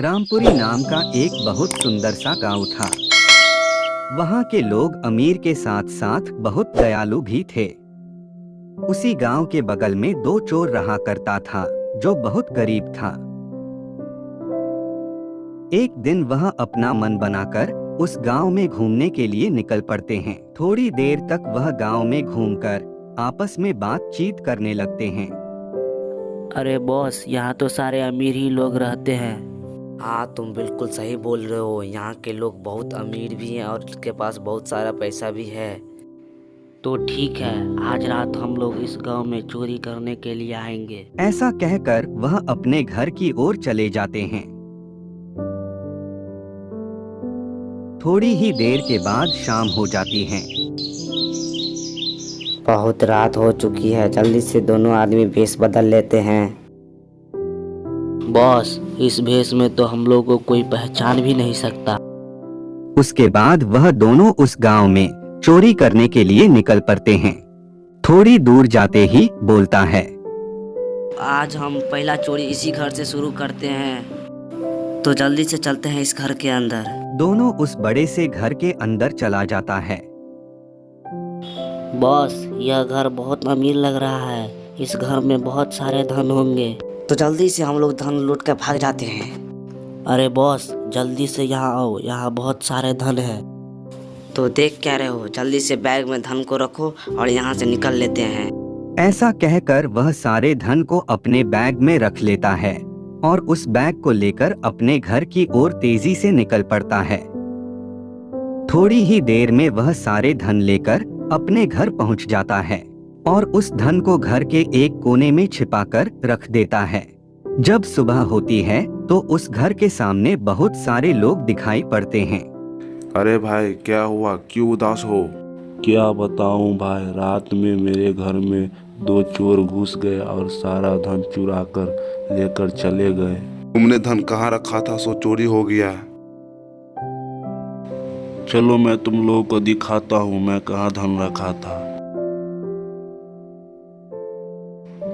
रामपुरी नाम का एक बहुत सुंदर सा गांव था। वहां के लोग अमीर के साथ साथ बहुत दयालु भी थे। उसी गांव के बगल में दो चोर रहा करता था जो बहुत गरीब था। एक दिन वह अपना मन बनाकर उस गांव में घूमने के लिए निकल पड़ते हैं। थोड़ी देर तक वह गांव में घूमकर आपस में बातचीत करने लगते हैं। अरे बॉस, यहाँ तो सारे अमीर ही लोग रहते हैं। हाँ, तुम बिल्कुल सही बोल रहे हो। यहाँ के लोग बहुत अमीर भी हैं और उसके पास बहुत सारा पैसा भी है। तो ठीक है, आज रात हम लोग इस गांव में चोरी करने के लिए आएंगे। ऐसा कहकर वह अपने घर की ओर चले जाते हैं। थोड़ी ही देर के बाद शाम हो जाती है। बहुत रात हो चुकी है, जल्दी से दोनों आदमी भेष बदल लेते हैं। बॉस, इस भेष में तो हम लोग को कोई पहचान भी नहीं सकता। उसके बाद वह दोनों उस गांव में चोरी करने के लिए निकल पड़ते हैं। थोड़ी दूर जाते ही बोलता है, आज हम पहला चोरी इसी घर से शुरू करते हैं, तो जल्दी से चलते हैं इस घर के अंदर। दोनों उस बड़े से घर के अंदर चला जाता है। बॉस, यह घर बहुत अमीर लग रहा है। इस घर में बहुत सारे धन होंगे। तो जल्दी से हम लोग धन लूट कर भाग जाते हैं। अरे बॉस, जल्दी से यहाँ आओ, यहाँ बहुत सारे धन है। तो देख क्या रहे हो, जल्दी से बैग में धन को रखो और यहाँ से निकल लेते हैं। ऐसा कहकर वह सारे धन को अपने बैग में रख लेता है और उस बैग को लेकर अपने घर की ओर तेजी से निकल पड़ता है। थोड़ी ही देर में वह सारे धन लेकर अपने घर पहुंच जाता है और उस धन को घर के एक कोने में छिपाकर रख देता है। जब सुबह होती है तो उस घर के सामने बहुत सारे लोग दिखाई पड़ते हैं। अरे भाई, क्या हुआ? क्यों उदास हो? क्या बताऊं भाई, रात में मेरे घर में दो चोर घुस गए और सारा धन चुरा कर लेकर चले गए। तुमने धन कहाँ रखा था सो चोरी हो गया? चलो मैं तुम लोगों को दिखाता हूँ मैं कहाँ धन रखा था।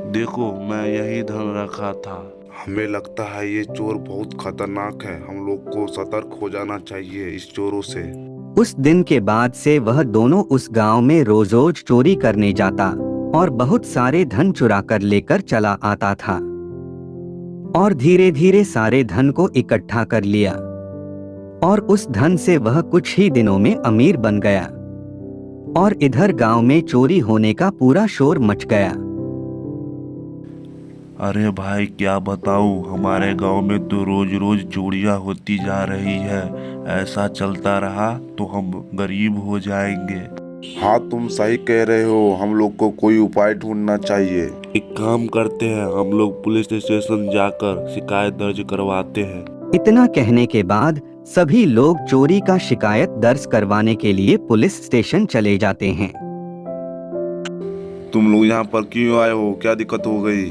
देखो, मैं यही धन रखा था। हमें लगता है ये चोर बहुत खतरनाक है। हम लोग को सतर्क हो जाना चाहिए इस चोरों से। उस दिन के बाद से वह दोनों उस गांव में रोज रोज चोरी करने जाता और बहुत सारे धन चुरा कर लेकर चला आता था और धीरे धीरे सारे धन को इकट्ठा कर लिया और उस धन से वह कुछ ही दिनों में अमीर बन गया और इधर गांव में चोरी होने का पूरा शोर मच गया। अरे भाई, क्या बताऊं, हमारे गांव में तो रोज रोज चोरियां होती जा रही है। ऐसा चलता रहा तो हम गरीब हो जाएंगे। हाँ, तुम सही कह रहे हो। हम लोग को कोई उपाय ढूंढना चाहिए। एक काम करते हैं, हम लोग पुलिस स्टेशन जाकर शिकायत दर्ज करवाते हैं। इतना कहने के बाद सभी लोग चोरी का शिकायत दर्ज करवाने के लिए पुलिस स्टेशन चले जाते हैं। तुम लोग यहाँ पर क्यों आए हो? क्या दिक्कत हो गई?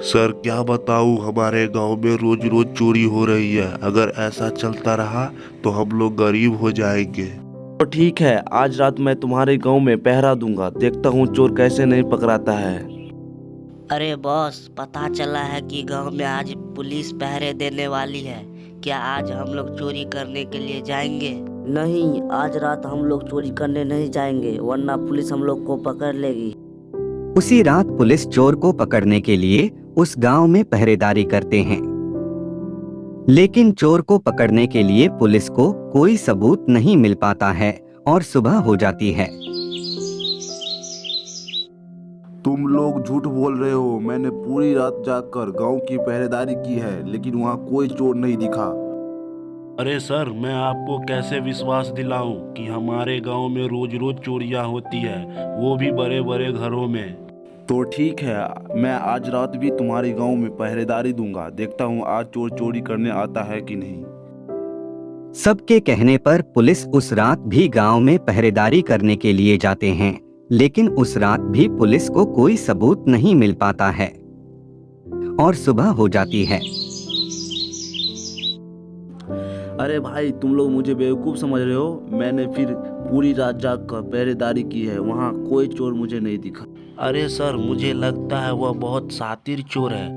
सर, क्या बताऊं, हमारे गांव में रोज रोज चोरी हो रही है। अगर ऐसा चलता रहा तो हम लोग गरीब हो जाएंगे। तो ठीक है, आज रात मैं तुम्हारे गांव में पहरा दूंगा। देखता हूँ चोर कैसे नहीं पकड़ाता है। अरे बॉस, पता चला है कि गांव में आज पुलिस पहरे देने वाली है। क्या आज हम लोग चोरी करने के लिए जाएंगे? नहीं, आज रात हम लोग चोरी करने नहीं जाएंगे, वरना पुलिस हम लोग को पकड़ लेगी। उसी रात पुलिस चोर को पकड़ने के लिए उस गांव में पहरेदारी करते हैं, लेकिन चोर को पकड़ने के लिए पुलिस को कोई सबूत नहीं मिल पाता है और सुबह हो जाती है। तुम लोग झूठ बोल रहे हो। मैंने पूरी रात जाकर गांव की पहरेदारी की है, लेकिन वहाँ कोई चोर नहीं दिखा। अरे सर, मैं आपको कैसे विश्वास दिलाऊं कि हमारे गांव में रोज रोज चोरियां होती है, वो भी बड़े बड़े घरों में। तो ठीक है, मैं आज रात भी तुम्हारे गांव में पहरेदारी दूंगा। देखता हूँ आज चोर चोरी करने आता है कि नहीं। सबके कहने पर पुलिस उस रात भी गांव में पहरेदारी करने के लिए जाते हैं, लेकिन उस रात भी पुलिस को कोई सबूत नहीं मिल पाता है और सुबह हो जाती है। अरे भाई, तुम लोग मुझे बेवकूफ़ समझ रहे हो। मैंने फिर पूरी रात जागकर पहरेदारी की है, वहाँ कोई चोर मुझे नहीं दिखा। अरे सर, मुझे लगता है वह बहुत शातिर चोर है।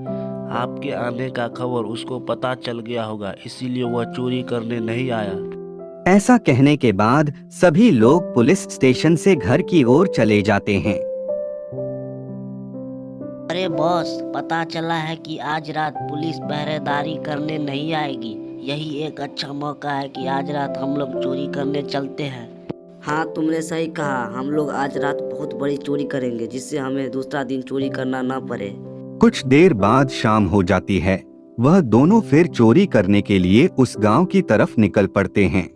आपके आने का खबर उसको पता चल गया होगा, इसीलिए वह चोरी करने नहीं आया। ऐसा कहने के बाद सभी लोग पुलिस स्टेशन से घर की ओर चले जाते हैं। अरे बॉस, पता चला है कि आज रात पुलिस पहरेदारी करने नहीं आएगी। यही एक अच्छा मौका है कि आज रात हम लोग चोरी करने चलते हैं। हाँ, तुमने सही कहा। हम लोग आज रात बहुत बड़ी चोरी करेंगे, जिससे हमें दूसरा दिन चोरी करना ना पड़े। कुछ देर बाद शाम हो जाती है। वह दोनों फिर चोरी करने के लिए उस गांव की तरफ निकल पड़ते हैं।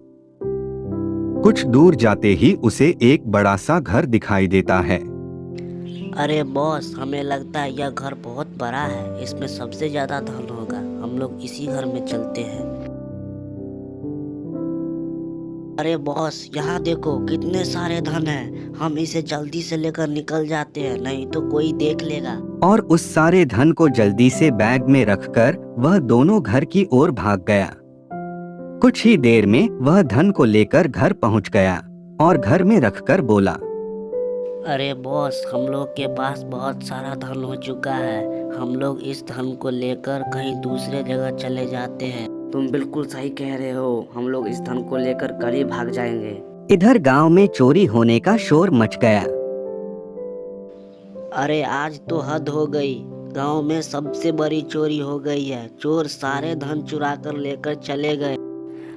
कुछ दूर जाते ही उसे एक बड़ा सा घर दिखाई देता है। अरे बॉस, हमें लगता है यह घर बहुत बड़ा है। इसमें सबसे ज्यादा धन होगा। हम लोग इसी घर में चलते हैं। अरे बॉस, यहाँ देखो कितने सारे धन हैं। हम इसे जल्दी से लेकर निकल जाते हैं, नहीं तो कोई देख लेगा। और उस सारे धन को जल्दी से बैग में रखकर वह दोनों घर की ओर भाग गया। कुछ ही देर में वह धन को लेकर घर पहुंच गया और घर में रखकर बोला, अरे बॉस, हम लोग के पास बहुत सारा धन हो चुका है। हम लोग इस धन को लेकर कहीं दूसरे जगह चले जाते हैं। तुम बिल्कुल सही कह रहे हो। हम लोग इस धन को लेकर करीब भाग जाएंगे। इधर गांव में चोरी होने का शोर मच गया। अरे आज तो हद हो गई। गांव में सबसे बड़ी चोरी हो गई है। चोर सारे धन चुरा कर लेकर चले गए।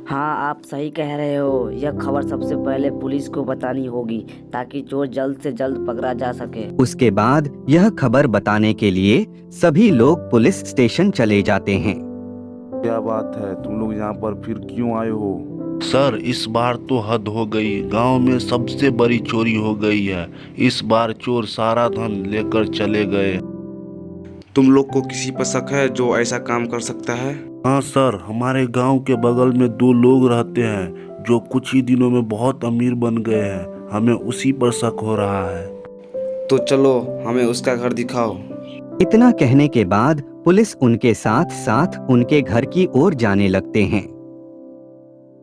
हाँ, आप सही कह रहे हो। यह खबर सबसे पहले पुलिस को बतानी होगी, ताकि चोर जल्द से जल्द पकड़ा जा सके। उसके बाद यह खबर बताने के लिए सभी लोग पुलिस स्टेशन चले जाते हैं। क्या बात है, तुम लोग यहाँ पर फिर क्यों आए हो? सर, इस बार तो हद हो गई। गांव में सबसे बड़ी चोरी हो गई है। इस बार चोर सारा धन लेकर चले गए। तुम लोग को किसी पर शक है जो ऐसा काम कर सकता है? हाँ सर, हमारे गांव के बगल में 2 लोग रहते हैं जो कुछ ही दिनों में बहुत अमीर बन गए हैं। हमें उसी पर शक हो रहा है। तो चलो, हमें उसका घर दिखाओ। इतना कहने के बाद पुलिस उनके साथ साथ उनके घर की ओर जाने लगते हैं।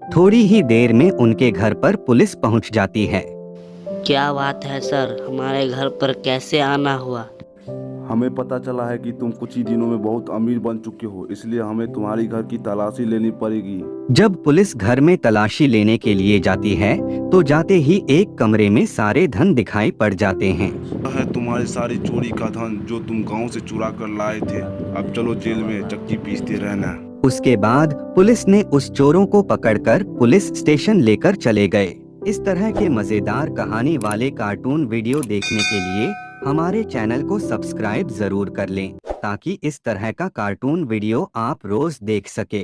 थोड़ी ही देर में उनके घर पर पुलिस पहुंच जाती है। क्या बात है सर, हमारे घर पर कैसे आना हुआ? हमें पता चला है कि तुम कुछ ही दिनों में बहुत अमीर बन चुके हो, इसलिए हमें तुम्हारी घर की तलाशी लेनी पड़ेगी। जब पुलिस घर में तलाशी लेने के लिए जाती है तो जाते ही एक कमरे में सारे धन दिखाई पड़ जाते हैं। यह है तुम्हारी सारी चोरी का धन जो तुम गांव से चुरा कर लाए थे। अब चलो जेल में चक्की पीसते रहना। उसके बाद पुलिस ने उस चोरों को पकड़कर पुलिस स्टेशन लेकर चले गए। इस तरह के मजेदार कहानी वाले कार्टून वीडियो देखने के लिए हमारे चैनल को सब्सक्राइब जरूर कर लें, ताकि इस तरह का कार्टून वीडियो आप रोज देख सके।